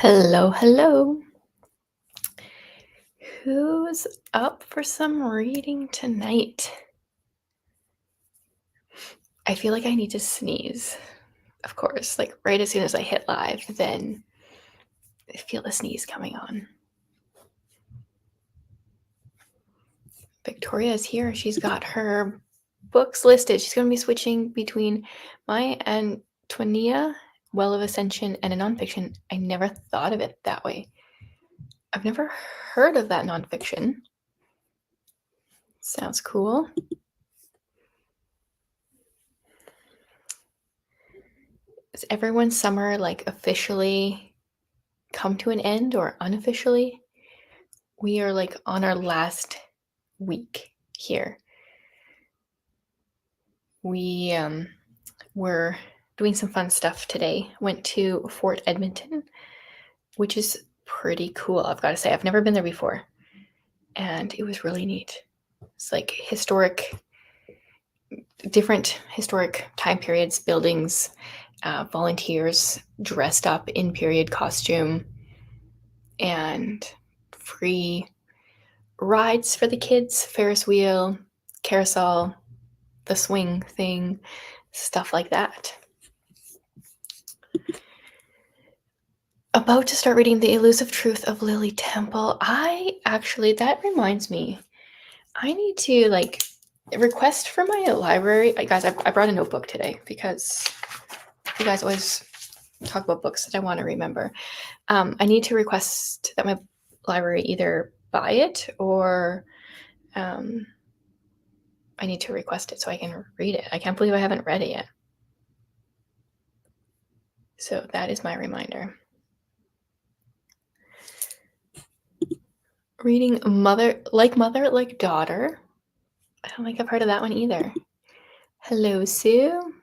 Hello, hello. Who's up for some reading tonight? I feel like I need to sneeze. Of course, like right as soon as I hit live, then I feel the sneeze coming on. Victoria is here. She's got her books listed. She's going to be switching between Maya Antonia, Well of Ascension, and a nonfiction. I never thought of it that way. I've never heard of that nonfiction. Sounds cool. Is everyone's summer like officially come to an end or unofficially? We are like on our last week here. We were doing some fun stuff today. Went to Fort Edmonton, which is pretty cool. I've got to say, I've never been there before, and it was really neat. It's like different historic time periods, buildings, volunteers dressed up in period costume, and free rides for the kids, Ferris wheel, carousel, the swing thing, stuff like that. About to start reading The Elusive Truth of Lily Temple. That reminds me, I need to request for my library. Guys, I brought a notebook today because you guys always talk about books that I want to remember. I need to request that my library either buy it or I need to request it so I can read it. I can't believe I haven't read it yet. So that is my reminder. Reading Mother Like Daughter. I don't think I've heard of that one either. Hello, Sue.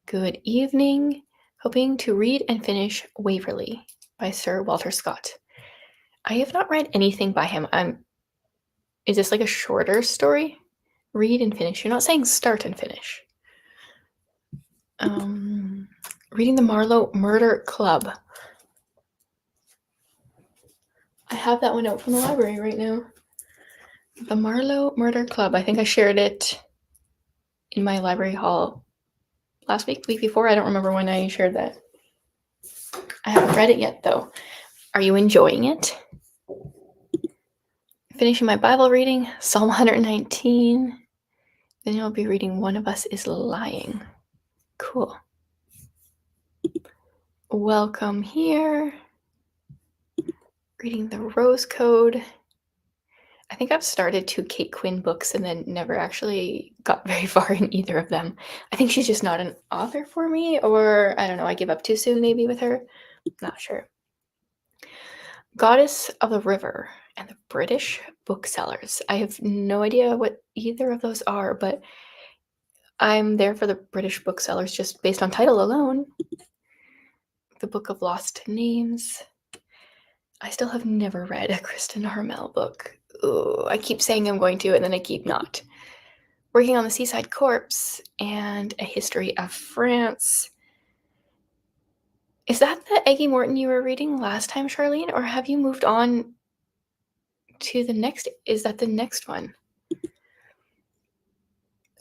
Good evening. Hoping to read and finish Waverley by Sir Walter Scott. I have not read anything by him. Is this like a shorter story? Read and finish. You're not saying start and finish. Reading the Marlowe Murder Club. I have that one out from the library right now. The Marlowe Murder Club. I think I shared it in my library hall last week, week before. I don't remember when I shared that. I haven't read it yet, though. Are you enjoying it? Finishing my Bible reading, Psalm 119. Then I'll be reading One of Us is Lying. Cool. Welcome here. Reading the Rose Code. I think I've started 2 Kate Quinn books and then never actually got very far in either of them. I think she's just not an author for me, or I don't know, I give up too soon maybe with her. Not sure. Goddess of the River and the British Booksellers. I have no idea what either of those are, but I'm there for the British Booksellers just based on title alone. The Book of Lost Names. I still have never read a Kristen Harmel book. Ooh, I keep saying I'm going to, and then I keep not. Working on the Seaside Corpse and A History of France. Is that the Eggie Morton you were reading last time, Charlene? Or have you moved on to the next? Is that the next one?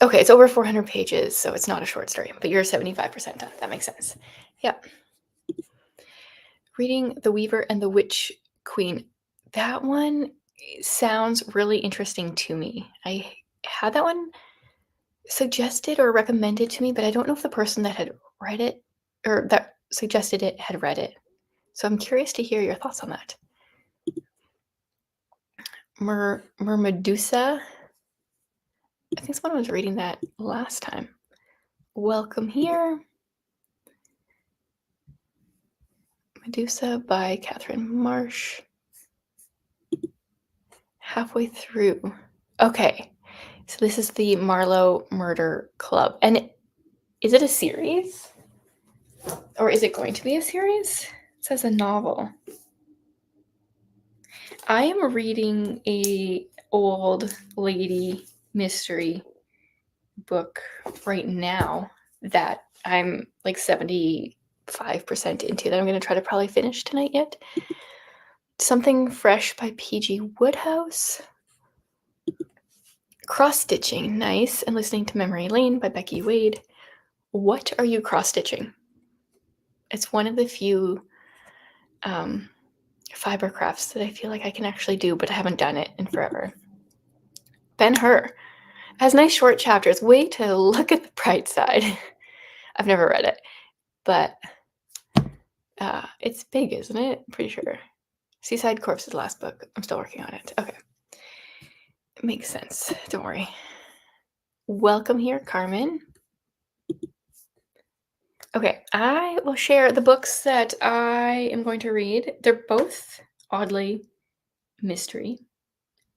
Okay, it's over 400 pages, so it's not a short story, but you're 75% done. That makes sense. Yep. Reading The Weaver and the Witch Queen. That one sounds really interesting to me. I had that one suggested or recommended to me, but I don't know if the person that had read it or that suggested it had read it. So I'm curious to hear your thoughts on that. Medusa. I think someone was reading that last time. Welcome here. Medusa by Catherine Marsh. Halfway through. Okay. So this is the Marlowe Murder Club. And is it a series? Or is it going to be a series? It says a novel. I am reading a old lady mystery book right now that I'm like 70% 5% into that I'm going to try to probably finish tonight yet. Something Fresh by P.G. Woodhouse. Cross-stitching, nice. And Listening to Memory Lane by Becky Wade. What are you cross-stitching? It's one of the few fiber crafts that I feel like I can actually do, but I haven't done it in forever. Ben-Hur has nice short chapters. Way to look at the bright side. I've never read it, but it's big, isn't it? I'm pretty sure. Seaside Corpse is the last book. I'm still working on it. Okay. It makes sense. Don't worry. Welcome here, Carmen. Okay, I will share the books that I am going to read. They're both oddly mystery.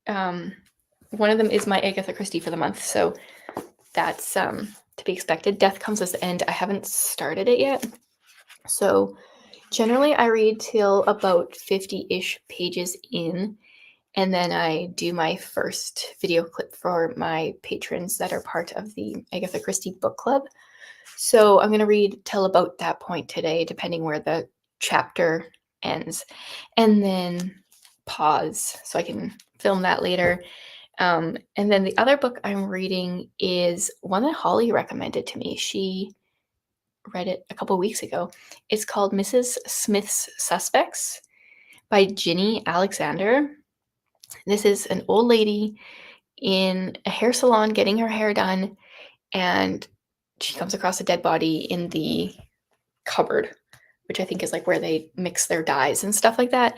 One of them is my Agatha Christie for the month, so that's to be expected. Death Comes as the End. I haven't started it yet. So generally I read till about 50-ish pages in, and then I do my first video clip for my patrons that are part of the Agatha Christie book club. So I'm going to read till about that point today, depending where the chapter ends, and then pause so I can film that later. And then the other book I'm reading is one that Holly recommended to me. She read it a couple weeks ago. It's called Mrs. Smith's Suspects by Ginny Alexander. This is an old lady in a hair salon getting her hair done, and she comes across a dead body in the cupboard, which I think is like where they mix their dyes and stuff like that.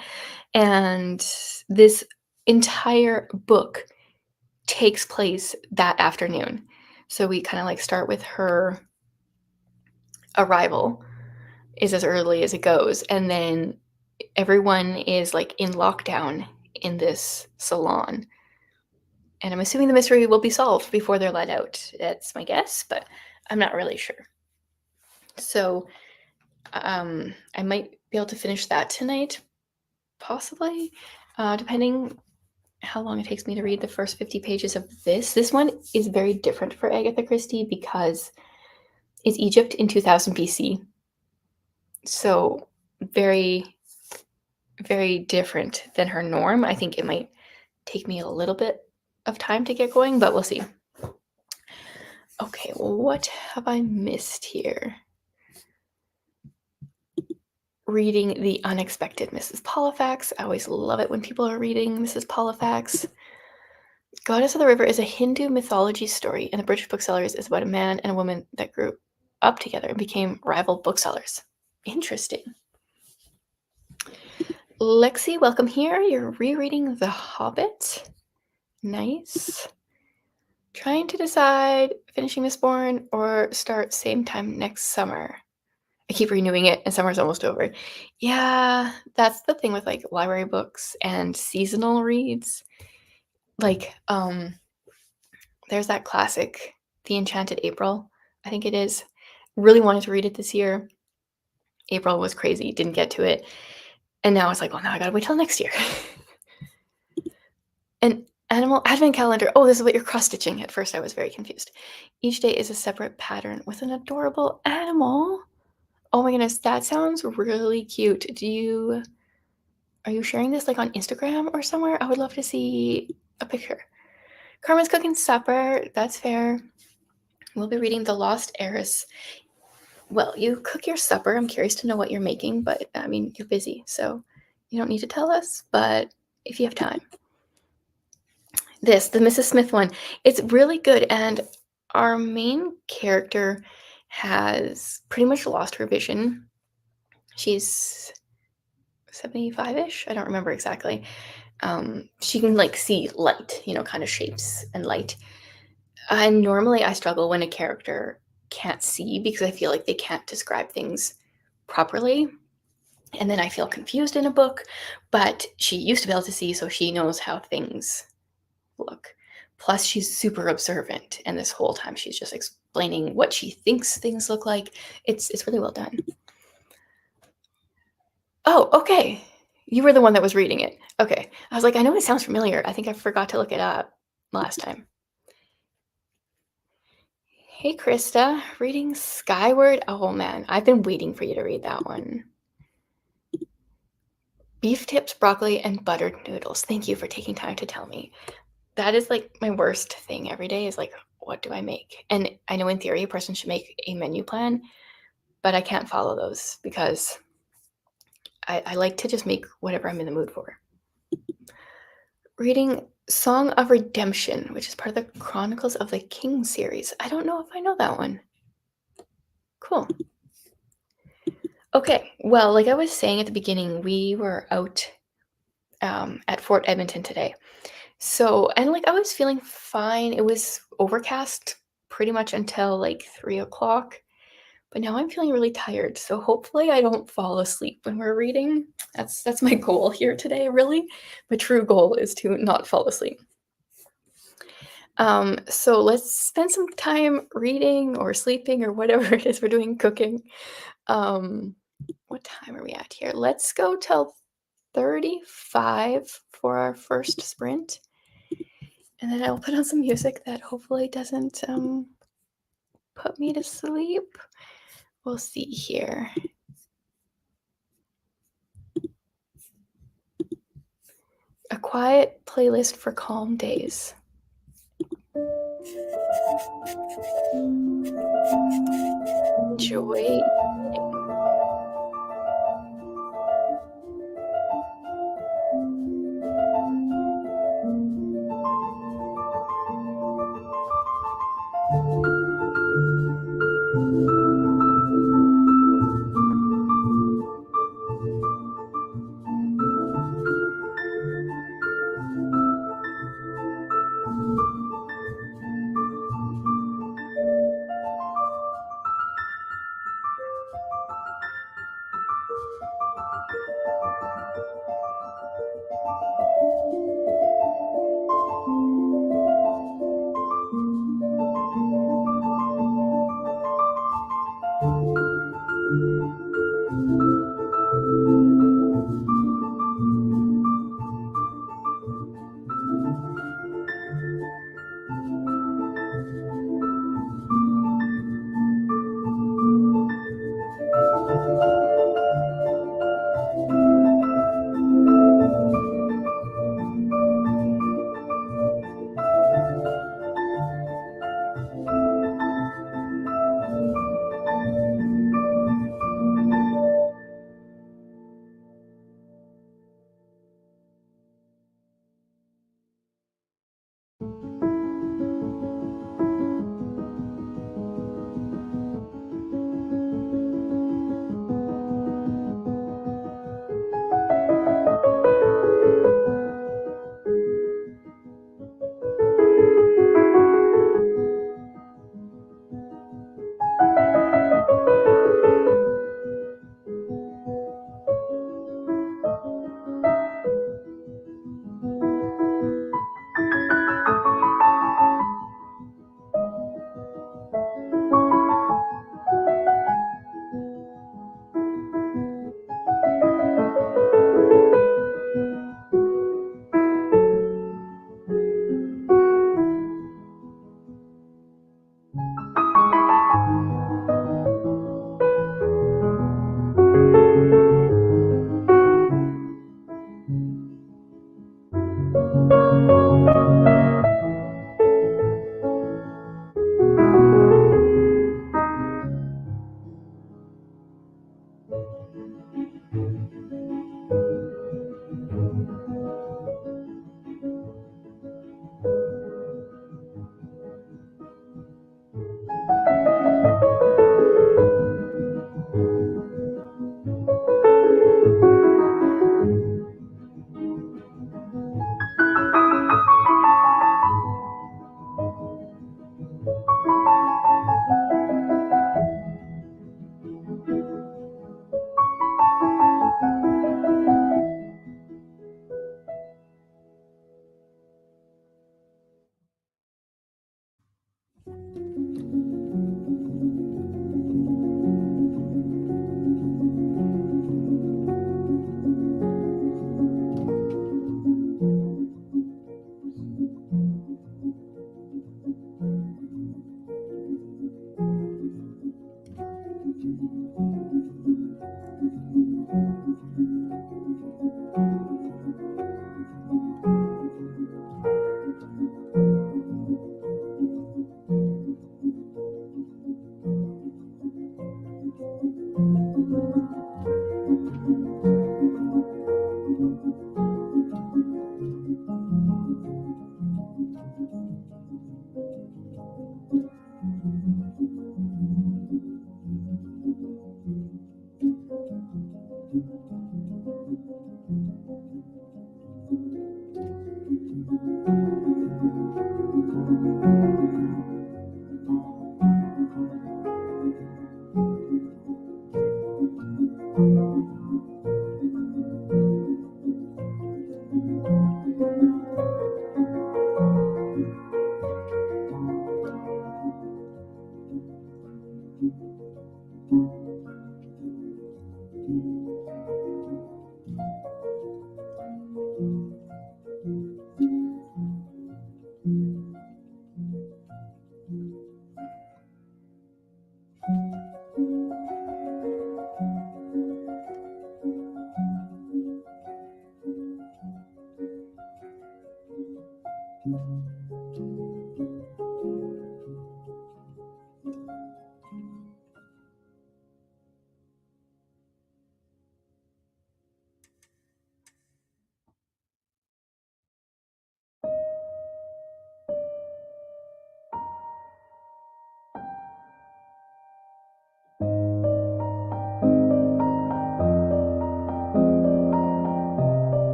And this entire book takes place that afternoon. So we kind of like start with her arrival is as early as it goes, and then everyone is like in lockdown in this salon. And I'm assuming the mystery will be solved before they're let out. That's my guess, but I'm not really sure. So I might be able to finish that tonight, possibly, depending how long it takes me to read the first 50 pages of this. This one is very different for Agatha Christie because it's Egypt in 2000 BC. So very, very different than her norm. I think it might take me a little bit of time to get going, but we'll see. Okay, what have I missed here? Reading The Unexpected Mrs. Polifax. I always love it when people are reading Mrs. Polifax. Goddess of the River is a Hindu mythology story, and the British Booksellers is about a man and a woman that grew up together and became rival booksellers. Interesting. Lexi, welcome here. You're rereading The Hobbit. Nice. Trying to decide finishing Mistborn or start same time next summer. I keep renewing it and summer's almost over. Yeah, that's the thing with like library books and seasonal reads. Like, there's that classic, The Enchanted April, I think it is. Really wanted to read it this year. April was crazy, didn't get to it. And now it's like, well, now I gotta wait till next year. An animal advent calendar. Oh, this is what you're cross-stitching. At first I was very confused. Each day is a separate pattern with an adorable animal. Oh my goodness, that sounds really cute. Are you sharing this like on Instagram or somewhere? I would love to see a picture. Carmen's cooking supper. That's fair. We'll be reading The Lost Heiress. Well, you cook your supper. I'm curious to know what you're making, but I mean, you're busy, so you don't need to tell us, but if you have time. The Mrs. Smith one, it's really good, and our main character has pretty much lost her vision. She's 75-ish. I don't remember exactly. She can like see light, kind of shapes and light. And normally I struggle when a character can't see because I feel like they can't describe things properly. And then I feel confused in a book, but she used to be able to see, so she knows how things look. Plus, she's super observant, and this whole time she's just explaining what she thinks things look like. It's really well done. Oh, okay. You were the one that was reading it. Okay. I was like, I know it sounds familiar. I think I forgot to look it up last time. Hey, Krista, reading Skyward. Oh man, I've been waiting for you to read that one. Beef tips, broccoli, and buttered noodles. Thank you for taking time to tell me. That is like my worst thing every day is like, what do I make? And I know in theory a person should make a menu plan, but I can't follow those because I like to just make whatever I'm in the mood for. Reading Song of Redemption, which is part of the Chronicles of the King series. I don't know if I know that one. Cool. Okay, well, like I was saying at the beginning, we were out at Fort Edmonton today. So, and like I was feeling fine. It was overcast pretty much until like 3 o'clock. But now I'm feeling really tired. So hopefully I don't fall asleep when we're reading. That's my goal here today, really. My true goal is to not fall asleep. So let's spend some time reading or sleeping or whatever it is we're doing, cooking. What time are we at here? Let's go till 35 for our first sprint. And then I'll put on some music that hopefully doesn't put me to sleep. We'll see here. A quiet playlist for calm days. Enjoy.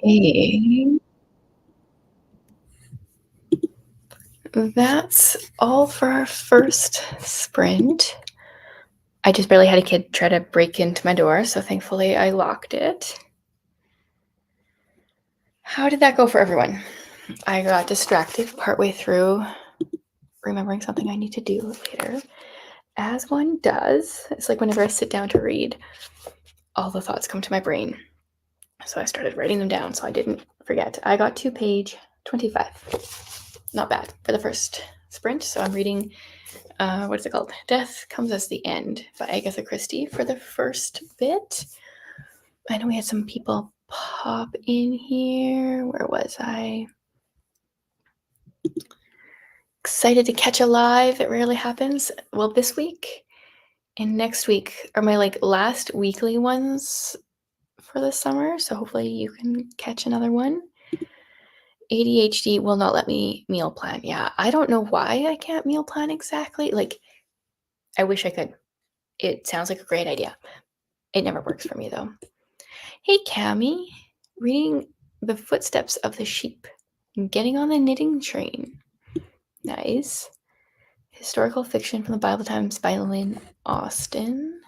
Okay. That's all for our first sprint. I just barely had a kid try to break into my door, so thankfully I locked it. How did that go for everyone? I got distracted partway through remembering something I need to do later. As one does. It's like whenever I sit down to read, all the thoughts come to my brain. So I started writing them down so I didn't forget. I got to page 25. Not bad for the first sprint. So I'm reading, what is it called? Death Comes as the End by Agatha Christie for the first bit. I know we had some people pop in here. Where was I? Excited to catch a live. It rarely happens. Well, this week and next week are my last weekly ones for the summer, so hopefully you can catch another one. ADHD will not let me meal plan. Yeah, I don't know why I can't meal plan exactly. I wish I could. It sounds like a great idea. It never works for me though. Hey, Cami, reading The Footsteps of the Sheep, getting on the knitting train. Nice. Historical fiction from the Bible Times by Lynn Austen.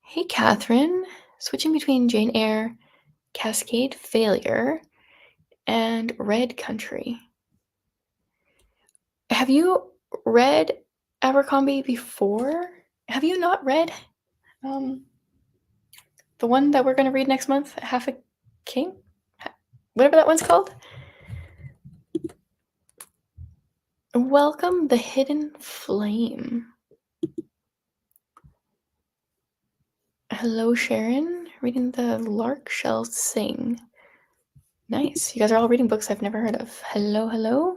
Hey, Catherine, switching between Jane Eyre, Cascade Failure, and Red Country. Have you read Abercrombie before? Have you not read the one that we're going to read next month, Half a King? Whatever that one's called? Welcome the Hidden Flame. Hello, Sharon. Reading The Lark Shall Sing. Nice. You guys are all reading books I've never heard of. Hello, hello.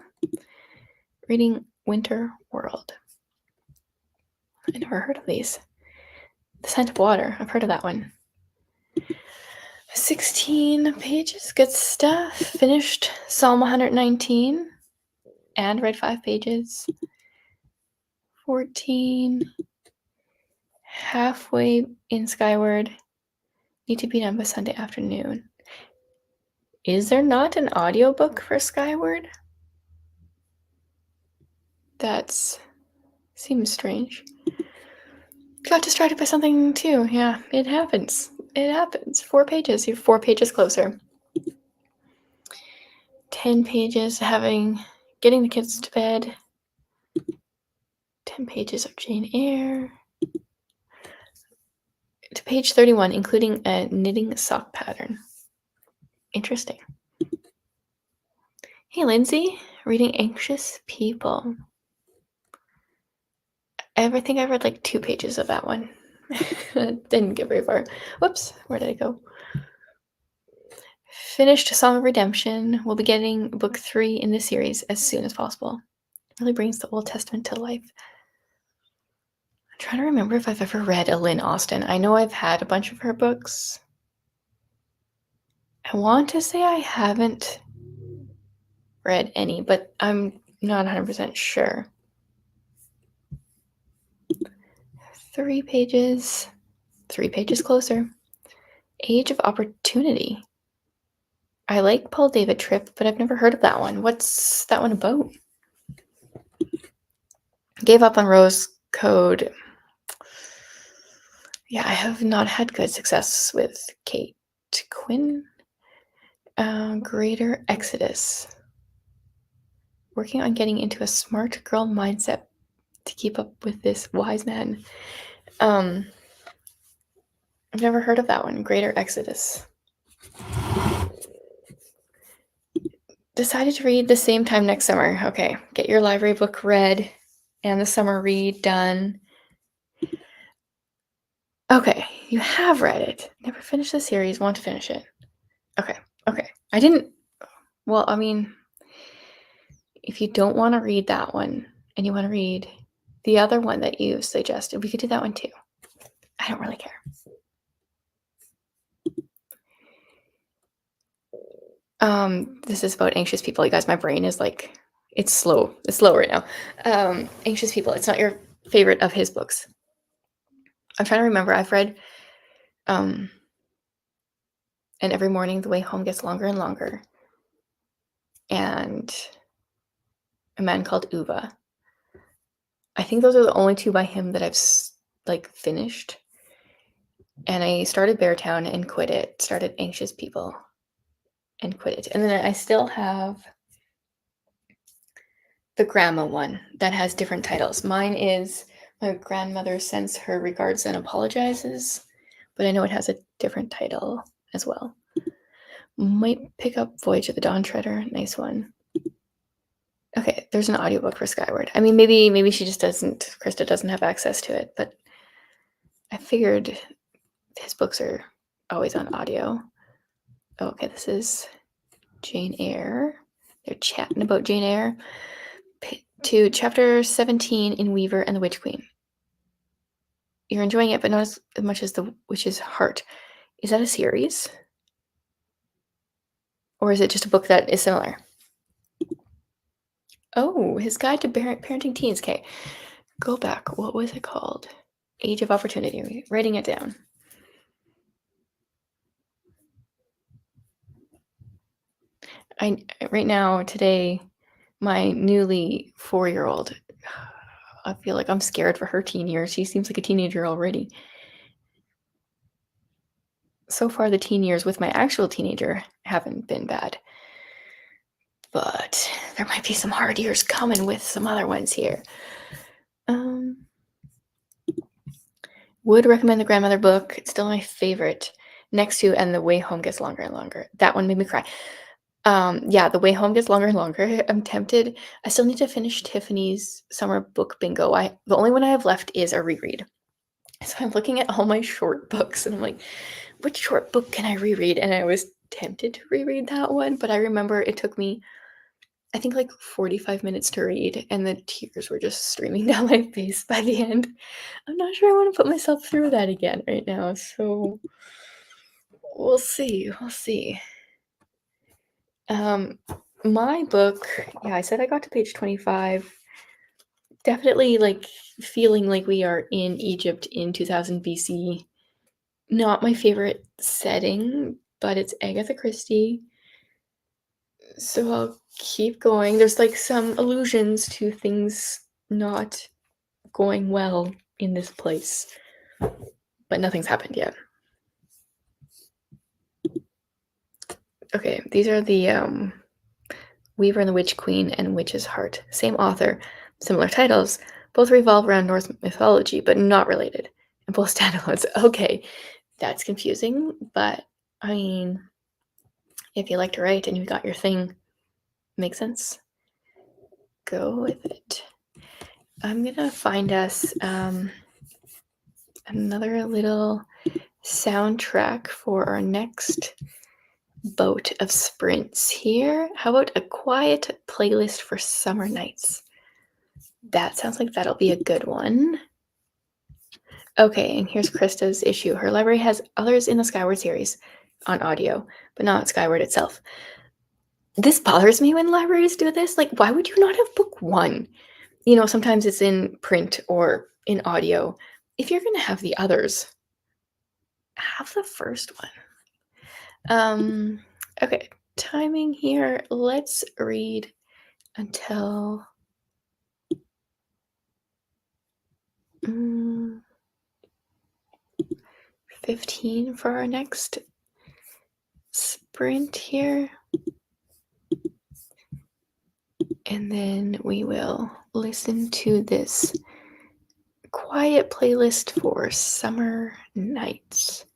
Reading Winter World. I never heard of these. The Scent of Water. I've heard of that one. 16 pages. Good stuff. Finished Psalm 119 and read 5 pages. 14. Halfway in Skyward. Need to be done by Sunday afternoon. Is there not an audiobook for Skyward? That seems strange. Got distracted by something too. Yeah, it happens. It happens. 4 pages. You're 4 pages closer. 10 pages getting the kids to bed. 10 pages of Jane Eyre. To page 31, including a knitting sock pattern. Interesting. Hey, Lindsay, reading Anxious People. I think I read 2 pages of that one. Didn't get very far. Whoops, where did it go? Finished Song of Redemption. We'll be getting book 3 in this series as soon as possible. It really brings the Old Testament to life. I'm trying to remember if I've ever read a Lynn Austen. I know I've had a bunch of her books. I want to say I haven't read any, but I'm not 100% sure. 3 pages. 3 pages closer. Age of Opportunity. I like Paul David Tripp, but I've never heard of that one. What's that one about? Gave up on Rose Code. Yeah, I have not had good success with Kate Quinn. Greater Exodus. Working on getting into a smart girl mindset to keep up with this wise man. I've never heard of that one. Greater Exodus. Decided to read the same time next summer. Okay, get your library book read and the summer read done. Okay, you have read it. Never finished the series, want to finish it. Okay. I didn't. Well, I mean, if you don't want to read that one and you want to read the other one that you suggested, we could do that one too. I don't really care. This is about Anxious People. You guys, my brain is it's slow. It's slow right now. Anxious People. It's not your favorite of his books. I'm trying to remember. I've read and every morning the way home gets longer and longer, and A Man Called Uva. I think those are the only two by him that I've finished. And I started Beartown and quit it. Started Anxious People and quit it. And then I still have the grandma one that has different titles. Mine is My Grandmother Sends Her Regards and Apologizes, but I know it has a different title as well. Might pick up Voyage of the Dawn Treader. Nice one. Okay, there's an audiobook for Skyward. I mean, maybe she just doesn't, Krista doesn't have access to it, but I figured his books are always on audio. Okay, this is Jane Eyre. They're chatting about Jane Eyre. To chapter 17 in Weaver and the Witch Queen. You're enjoying it, but not as much as The Witch's Heart. Is that a series? Or is it just a book that is similar? Oh, his guide to parenting teens. Okay, go back. What was it called? Age of Opportunity. Writing it down. Right now, today, my newly 4-year-old, I feel like I'm scared for her teen years. She seems like a teenager already. So far, the teen years with my actual teenager haven't been bad. But there might be some hard years coming with some other ones here. Would recommend the grandmother book. It's still my favorite. Next to And the Way Home Gets Longer and Longer. That one made me cry. Yeah, The Way Home Gets Longer and Longer. I'm tempted. I still need to finish Tiffany's summer book bingo. The only one I have left is a reread. So I'm looking at all my short books and I'm like, which short book can I reread? And I was tempted to reread that one, but I remember it took me, I think, like 45 minutes to read, and the tears were just streaming down my face by the end. I'm not sure I want to put myself through that again right now, so we'll see. My book, yeah, I said I got to page 25. Definitely like feeling like we are in Egypt in 2000 BC. Not my favorite setting, but it's Agatha Christie. So I'll keep going. There's like some allusions to things not going well in this place, but nothing's happened yet. Okay, these are the Weaver and the Witch Queen and Witch's Heart. Same author, similar titles. Both revolve around Norse mythology, but not related. And both standalones. Okay, that's confusing, but I mean, if you like to write and you got your thing, makes sense. Go with it. I'm gonna find us another little soundtrack for our next bout of sprints here. How about a quiet playlist for summer nights? That sounds like that'll be a good one. Okay, and here's Krista's issue. Her library has others in the Skyward series on audio, but not Skyward itself. This bothers me when libraries do this. Like, why would you not have book one? You know, sometimes it's in print or in audio. If you're going to have the others, have the first one. Okay, timing here. Let's read until 15 for our next sprint here. And then we will listen to this quiet playlist for summer nights.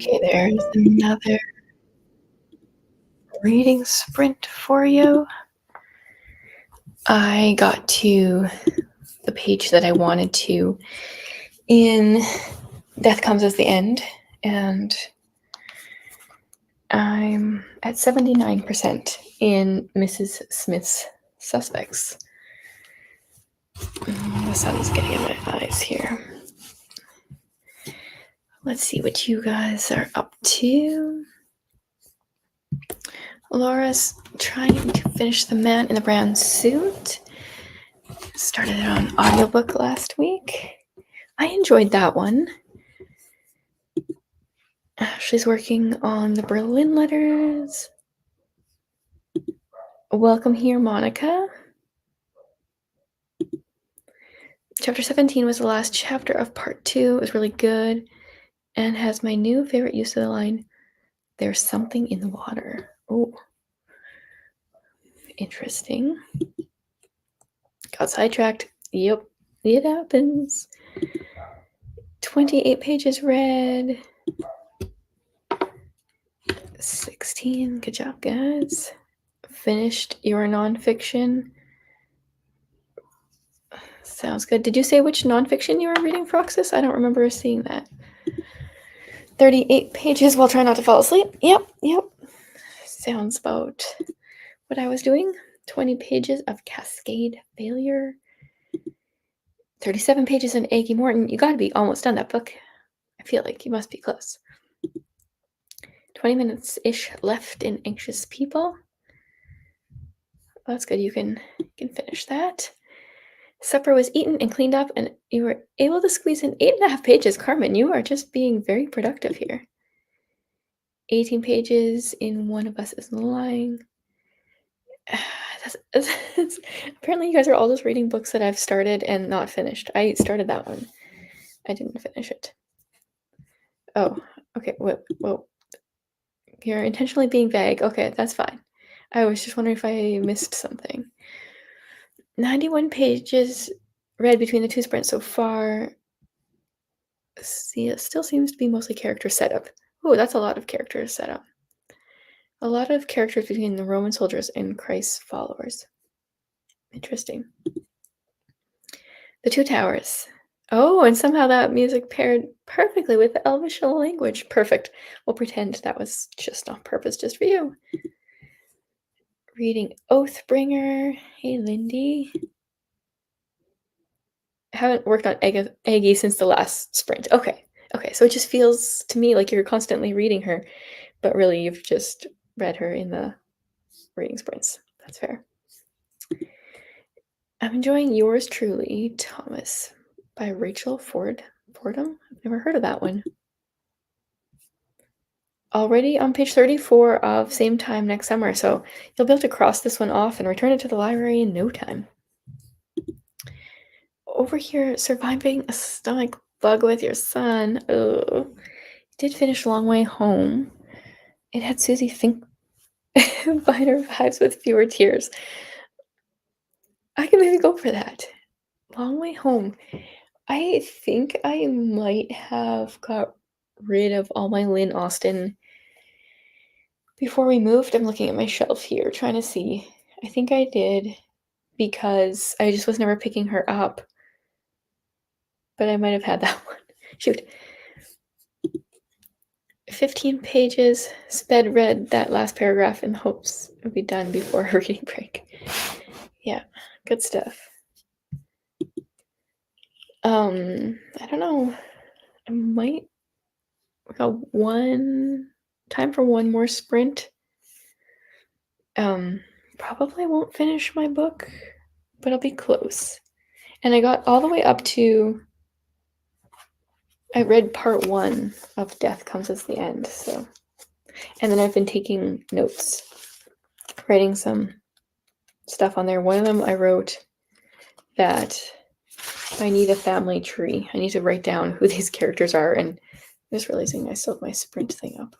Okay, there's another reading sprint for you. I got to the page that I wanted to in Death Comes as the End, and I'm at 79% in Mrs. Smith's Suspects. The sun's getting in my eyes here. Let's see what you guys are up to. Laura's trying to finish The Man in the Brown Suit. Started it on audiobook last week. I enjoyed that one. Ashley's working on the Berlin letters. Welcome here, Monica. Chapter 17 was the last chapter of part 2. It was really good and has my new favorite use of the line, "There's something in the water." Oh, interesting. Got sidetracked. Yep, it happens. 28 pages read. 16. Good job, guys. Finished your nonfiction. Sounds good. Did you say which nonfiction you were reading, Froxus? I don't remember seeing that. 38 pages while trying not to fall asleep. Yep. Sounds about what I was doing. 20 pages of Cascade Failure. 37 pages in Aggie Morton. You gotta be almost done that book. I feel like you must be close. 20 minutes-ish left in Anxious People. That's good. You can finish that. Supper was eaten and cleaned up, and you were able to squeeze in 8.5 pages. Carmen, you are just being very productive here. 18 pages in One of Us is Lying. Apparently you guys are all just reading books that I've started and not finished. I started that one. I didn't finish it. Oh, okay. Whoa. You're intentionally being vague. Okay, that's fine. I was just wondering if I missed something. 91 pages read between the two sprints so far. See, it still seems to be mostly character setup. Oh, that's a lot of character setup. A lot of characters between the Roman soldiers and Christ's followers. Interesting. The Two Towers. Oh, and somehow that music paired perfectly with the Elvish language. Perfect. We'll pretend that was just on purpose, just for you. Reading Oathbringer. Hey, Lindy. I haven't worked on Aggie since the last sprint. Okay, so it just feels to me like you're constantly reading her, but really you've just read her in the reading sprints. That's fair. I'm enjoying Yours Truly, Thomas, by Rachel Fordham. I've never heard of that one. Already on page 34 of Same Time Next Summer, so you'll be able to cross this one off and return it to the library in no time. Over here, surviving a stomach bug with your son. Oh, did finish Long Way Home. It had Susie Fink Finer Vibes with Fewer Tears. I can maybe go for that. Long Way Home. I think I might have got rid of all my Lynn Austen before we moved. I'm looking at my shelf here, trying to see. I think I did because I just was never picking her up. But I might have had that one. Shoot. 15 pages. Sped read that last paragraph in hopes it would be done before her reading break. Yeah, good stuff. I don't know. I might go time for one more sprint. Probably won't finish my book, but I'll be close. And I got all the way up to I read part 1 of Death Comes as the End, so. And then I've been taking notes, writing some stuff on there. One of them I wrote that I need a family tree. I need to write down who these characters are, and I'm just realizing I still have my sprint thing up.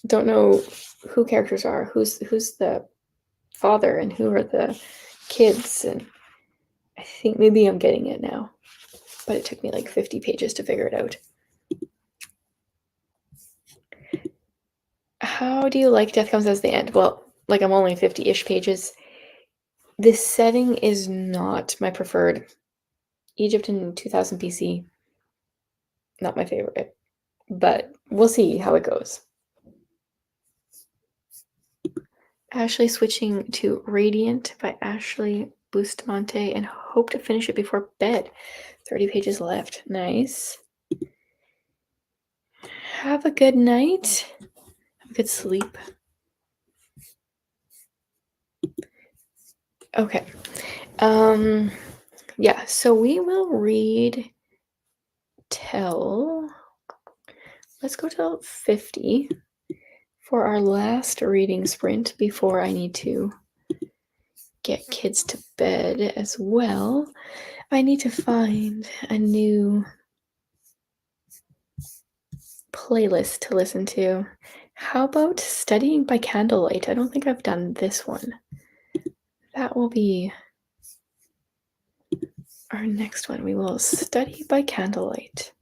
Don't know who characters are, who's the father and who are the kids, and I think maybe I'm getting it now. But it took me like 50 pages to figure it out. How do you like Death Comes as the End? Well, like I'm only 50-ish pages. This setting is not my preferred. Egypt in 2000 BC, not my favorite. But we'll see how it goes. Ashley switching to Radiant by Ashley Bustamante and hope to finish it before bed. 30 pages left. Nice. Have a good night. Have a good sleep. Okay. Yeah, so we will read till let's go till 50 for our last reading sprint before I need to get kids to bed as well. I need to find a new playlist to listen to. How about Studying by Candlelight? I don't think I've done this one. That will be our next one. We will study by candlelight.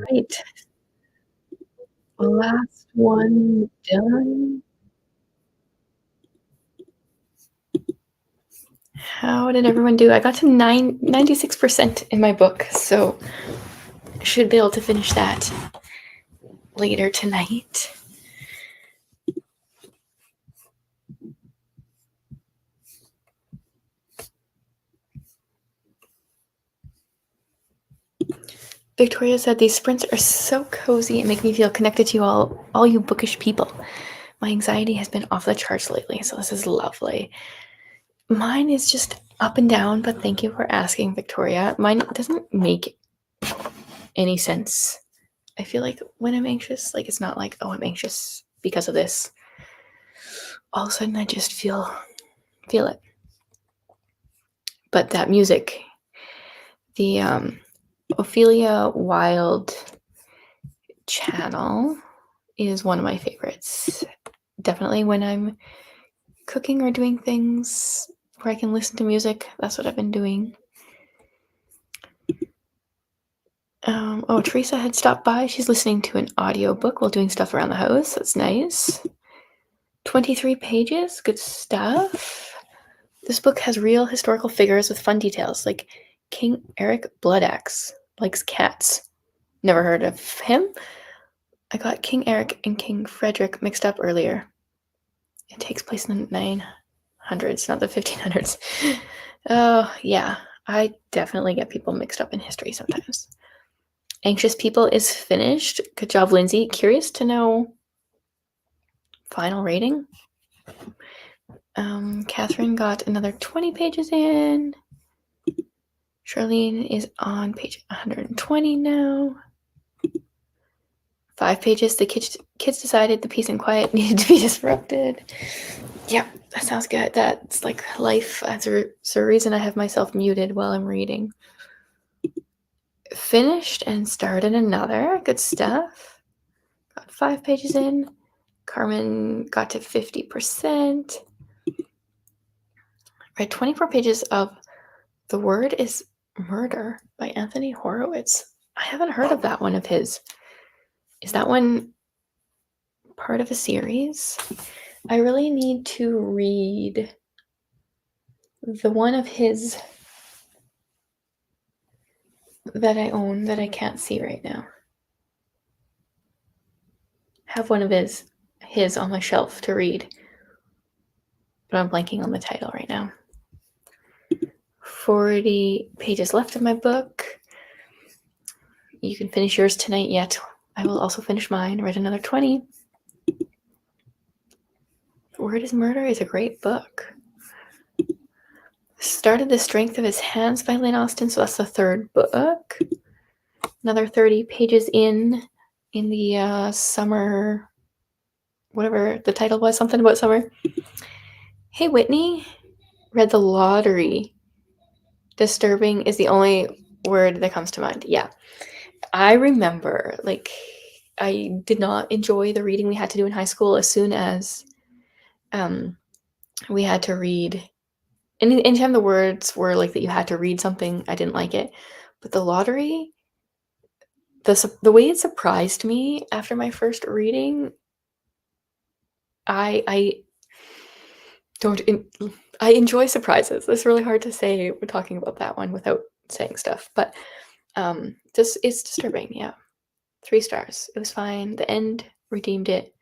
Right. Last one done. How did everyone do? I got to 96% in my book, so I should be able to finish that later tonight. Victoria said these sprints are so cozy and make me feel connected to you all you bookish people. My anxiety has been off the charts lately, so this is lovely. Mine is just up and down, but thank you for asking, Victoria. Mine doesn't make any sense. I feel like when I'm anxious, like it's not like, oh, I'm anxious because of this. All of a sudden I just feel it. But that music, the Ophelia Wilde channel is one of my favorites. Definitely when I'm cooking or doing things where I can listen to music, that's what I've been doing. Teresa had stopped by. She's listening to an audiobook while doing stuff around the house. That's nice. 23 pages, good stuff. This book has real historical figures with fun details, like King Eric Bloodaxe likes cats. Never heard of him. I got King Eric and King Frederick mixed up earlier. It takes place in the 900s, not the 1500s. Oh, yeah. I definitely get people mixed up in history sometimes. Anxious People is finished. Good job, Lindsay. Curious to know final rating. Catherine got another 20 pages in. Charlene is on page 120 now. 5 pages. The kids decided the peace and quiet needed to be disrupted. Yep, that sounds good. That's like life. That's a reason I have myself muted while I'm reading. Finished and started another. Good stuff. Got 5 pages in. Carmen got to 50%. Read 24 pages of The Word is Murder by Anthony Horowitz. I haven't heard of that one of his. Is that one part of a series? I really need to read the one of his that I own that I can't see right now. I have one of his on my shelf to read, but I'm blanking on the title right now. 40 pages left of my book. You can finish yours tonight yet. I will also finish mine. Read another 20. The Word is Murder is a great book. Started The Strength of His Hands by Lynn Austin, so that's the 3rd book. Another 30 pages in the summer, whatever the title was, something about summer. Hey, Whitney, read The Lottery Disturbing is the only word that comes to mind. Yeah. I remember, like, I did not enjoy the reading we had to do in high school as soon as we had to read. Anytime the words were like that you had to read something, I didn't like it. But the lottery, the way it surprised me after my first reading, I don't. I enjoy surprises. It's really hard to say we're talking about that one without saying stuff, but just it's disturbing. Yeah, 3 stars. It was fine. The end redeemed it,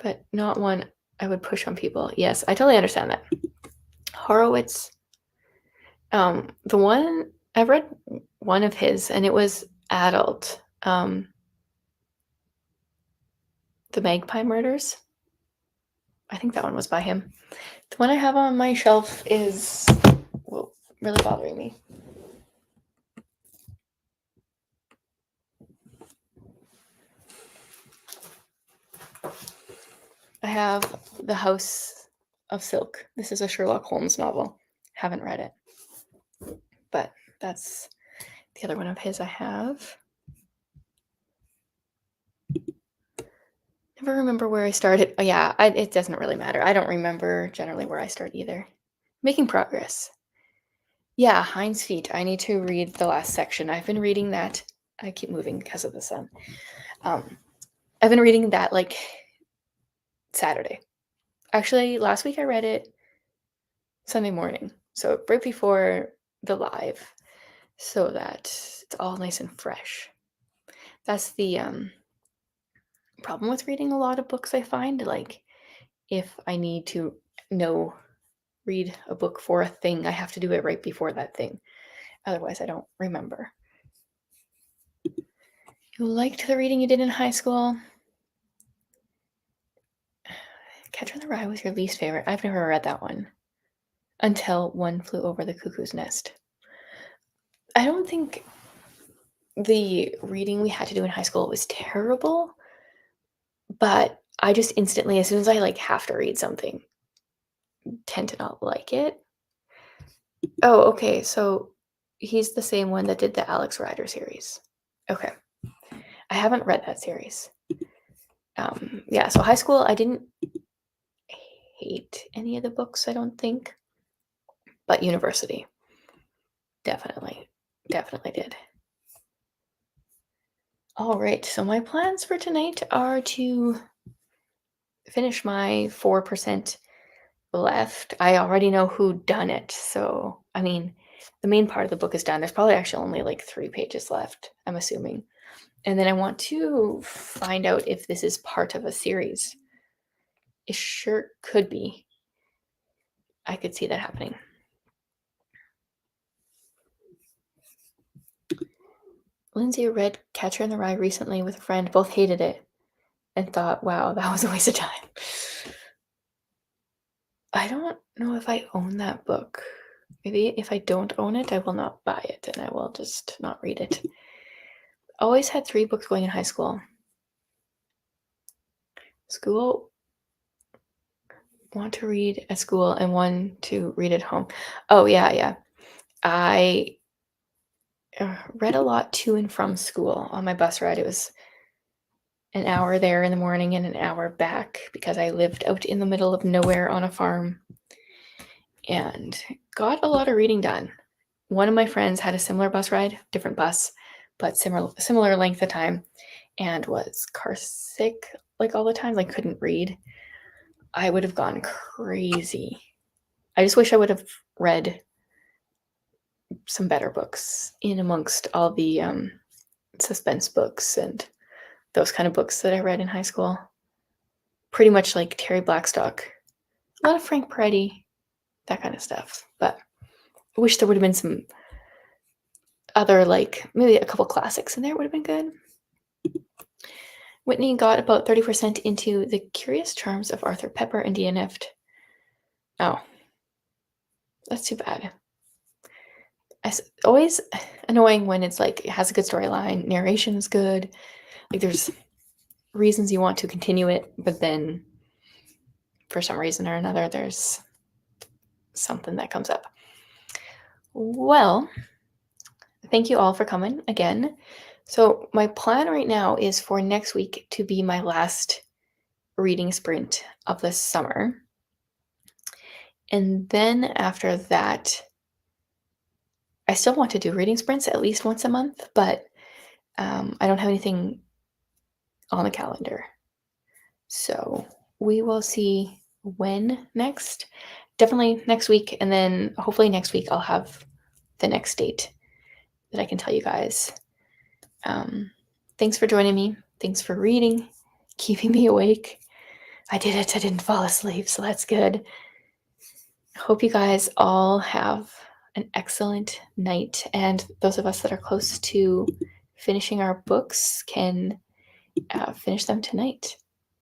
but not one I would push on people. Yes, I totally understand that. Horowitz, the one I've read one of his, and it was adult. The Magpie Murders. I think that one was by him. The one I have on my shelf is really bothering me. I have The House of Silk. This is a Sherlock Holmes novel. Haven't read it, but that's the other one of his I have. Never remember where I started. Oh, yeah, it doesn't really matter. I don't remember generally where I start either. Making progress. Yeah, Hind's Feet. I need to read the last section. I've been reading that. I keep moving because of the sun. I've been reading that like Saturday. Actually, last week I read it Sunday morning. So right before the live, so that it's all nice and fresh. That's the problem with reading a lot of books, I find. Like, if I need to read a book for a thing, I have to do it right before that thing. Otherwise, I don't remember. You liked the reading you did in high school? Catcher in the Rye was your least favorite. I've never read that one. Until One Flew Over the Cuckoo's Nest. I don't think the reading we had to do in high school was terrible, but I just instantly, as soon as I like have to read something, tend to not like it. Oh, okay. So he's the same one that did the Alex Rider series. Okay. I haven't read that series. Yeah, so high school, I didn't hate any of the books, I don't think. But university, definitely did. All right, so my plans for tonight are to finish my 4% left. I already know who done it, so I mean, the main part of the book is done. There's probably actually only like 3 pages left, I'm assuming. And then I want to find out if this is part of a series. It sure could be. I could see that happening. Lindsay read Catcher in the Rye recently with a friend. Both hated it and thought, wow, that was a waste of time. I don't know if I own that book. Maybe if I don't own it, I will not buy it and I will just not read it. Always had 3 books going in high school. School, want to read at school and 1 to read at home. Oh, yeah. I read a lot to and from school on my bus ride. It was an hour there in the morning and an hour back because I lived out in the middle of nowhere on a farm and got a lot of reading done. One of my friends had a similar bus ride, different bus, but similar length of time, and was car sick like all the time, like couldn't read. I would have gone crazy. I just wish I would have read some better books in amongst all the suspense books and those kind of books that I read in high school. Pretty much like Terry Blackstock, a lot of Frank Peretti, that kind of stuff. But I wish there would have been some other, like maybe a couple classics in there would have been good. Whitney got about 30% into The Curious Charms of Arthur Pepper and DNF'd. Oh, that's too bad. It's always annoying when it's like it has a good storyline, narration is good, like there's reasons you want to continue it, but then for some reason or another there's something that comes up. Well, thank you all for coming again. So, my plan right now is for next week to be my last reading sprint of the summer. And then after that, I still want to do reading sprints at least once a month, but I don't have anything on the calendar. So we will see when next. Definitely next week. And then hopefully next week I'll have the next date that I can tell you guys. Thanks for joining me. Thanks for reading, keeping me awake. I did it. I didn't fall asleep, so that's good. Hope you guys all have an excellent night. And those of us that are close to finishing our books can finish them tonight.